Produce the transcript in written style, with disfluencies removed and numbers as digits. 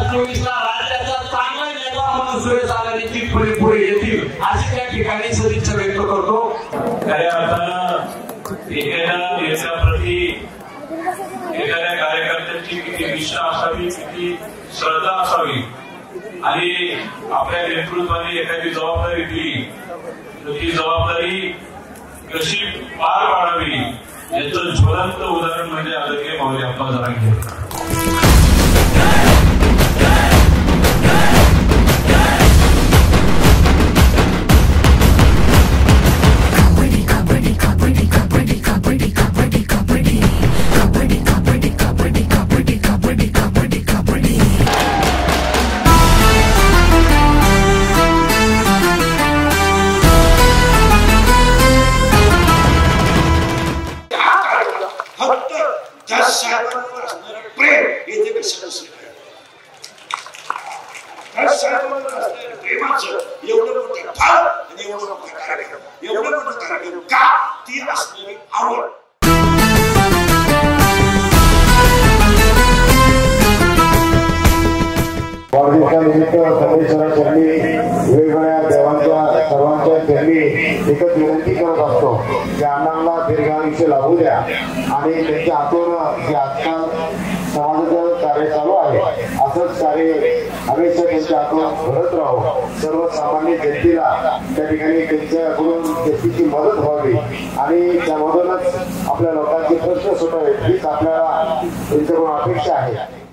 2024 ला राज्याचा चांगला नेता म्हणून सुरेश आघाडीची पुढे येतील अशी त्या ठिकाणी सदिच्छा व्यक्त करतो। खऱ्या अर्थानं एखाद्या देशाप्रती एखाद्या कार्यकर्त्याची किती निष्ठा असावी, किती श्रद्धा असावी आणि आपल्या नेतृत्वाने एखादी जबाबदारी दिली तर ती जबाबदारी कशी पार पाडावी याचं ज्वलंत उदाहरण म्हणजे आदरणीय माऊली अप्पा जरांगे। प्रेम येथे प्रेमाचं एवढं मोठं फळ आणि एवढं मोठं कार्यक्रम का ती असणारी आवड। वाढदिवसानिमित्त सर्वेश्वराचरणी वेगवेगळ्या देवांच्या सर्वांच्या चरणी एकच विनंती करत असतो की अण्णांना दीर्घायुष्य लाभू द्या आणि त्यांच्या हातून जे आजकाल समाजाचं कार्य चालू आहे असंच कार्य हमेशा त्यांच्या हातून घडत राहो। सर्वसामान्य जनतेला त्या ठिकाणी त्यांच्याकडून व्यक्तीची मदत व्हावी आणि त्यामधूनच आपल्या लोकांचे प्रश्न सुटावेत हीच आपल्याला त्यांच्याकडून अपेक्षा आहे।